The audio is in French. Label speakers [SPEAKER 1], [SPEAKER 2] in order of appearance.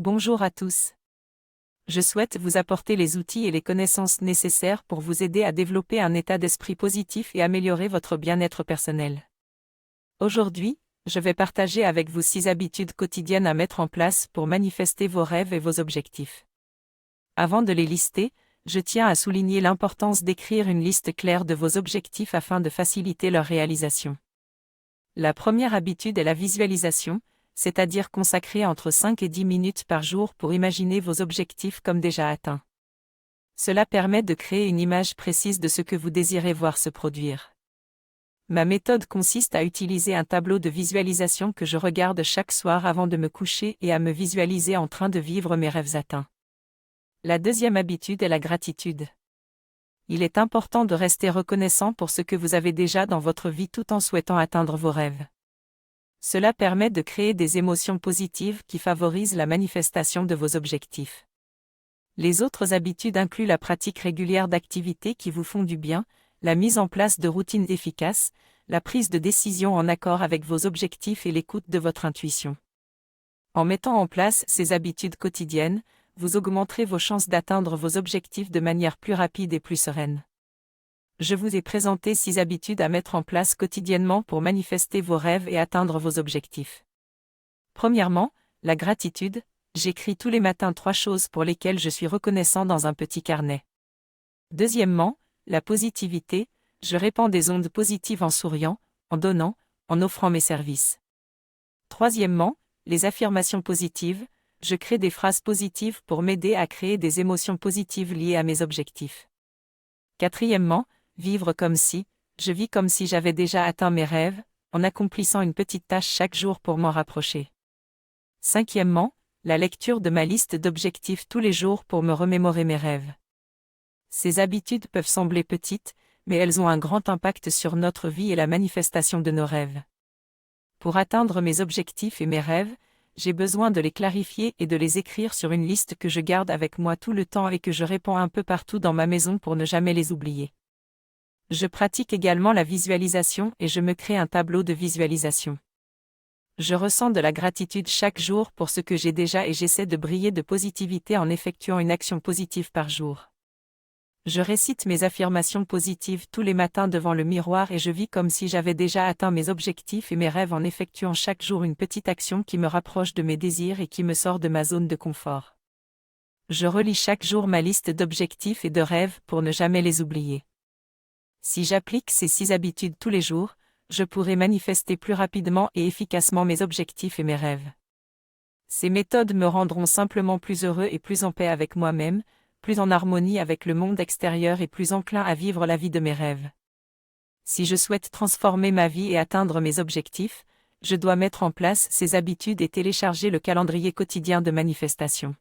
[SPEAKER 1] Bonjour à tous. Je souhaite vous apporter les outils et les connaissances nécessaires pour vous aider à développer un état d'esprit positif et améliorer votre bien-être personnel. Aujourd'hui, je vais partager avec vous 6 habitudes quotidiennes à mettre en place pour manifester vos rêves et vos objectifs. Avant de les lister, je tiens à souligner l'importance d'écrire une liste claire de vos objectifs afin de faciliter leur réalisation. La première habitude est la visualisation, c'est-à-dire consacrer entre 5 et 10 minutes par jour pour imaginer vos objectifs comme déjà atteints. Cela permet de créer une image précise de ce que vous désirez voir se produire. Ma méthode consiste à utiliser un tableau de visualisation que je regarde chaque soir avant de me coucher et à me visualiser en train de vivre mes rêves atteints. La deuxième habitude est la gratitude. Il est important de rester reconnaissant pour ce que vous avez déjà dans votre vie tout en souhaitant atteindre vos rêves. Cela permet de créer des émotions positives qui favorisent la manifestation de vos objectifs. Les autres habitudes incluent la pratique régulière d'activités qui vous font du bien, la mise en place de routines efficaces, la prise de décision en accord avec vos objectifs et l'écoute de votre intuition. En mettant en place ces habitudes quotidiennes, vous augmenterez vos chances d'atteindre vos objectifs de manière plus rapide et plus sereine. Je vous ai présenté 6 habitudes à mettre en place quotidiennement pour manifester vos rêves et atteindre vos objectifs. Premièrement, la gratitude. J'écris tous les matins 3 choses pour lesquelles je suis reconnaissant dans un petit carnet. Deuxièmement, la positivité. Je répands des ondes positives en souriant, en donnant, en offrant mes services. Troisièmement, les affirmations positives. Je crée des phrases positives pour m'aider à créer des émotions positives liées à mes objectifs. Quatrièmement, vivre comme si, je vis comme si j'avais déjà atteint mes rêves, en accomplissant une petite tâche chaque jour pour m'en rapprocher. Cinquièmement, la lecture de ma liste d'objectifs tous les jours pour me remémorer mes rêves. Ces habitudes peuvent sembler petites, mais elles ont un grand impact sur notre vie et la manifestation de nos rêves. Pour atteindre mes objectifs et mes rêves, j'ai besoin de les clarifier et de les écrire sur une liste que je garde avec moi tout le temps et que je répands un peu partout dans ma maison pour ne jamais les oublier. Je pratique également la visualisation et je me crée un tableau de visualisation. Je ressens de la gratitude chaque jour pour ce que j'ai déjà et j'essaie de briller de positivité en effectuant une action positive par jour. Je récite mes affirmations positives tous les matins devant le miroir et je vis comme si j'avais déjà atteint mes objectifs et mes rêves en effectuant chaque jour une petite action qui me rapproche de mes désirs et qui me sort de ma zone de confort. Je relis chaque jour ma liste d'objectifs et de rêves pour ne jamais les oublier. Si j'applique ces 6 habitudes tous les jours, je pourrai manifester plus rapidement et efficacement mes objectifs et mes rêves. Ces méthodes me rendront simplement plus heureux et plus en paix avec moi-même, plus en harmonie avec le monde extérieur et plus enclin à vivre la vie de mes rêves. Si je souhaite transformer ma vie et atteindre mes objectifs, je dois mettre en place ces habitudes et télécharger le calendrier quotidien de manifestation.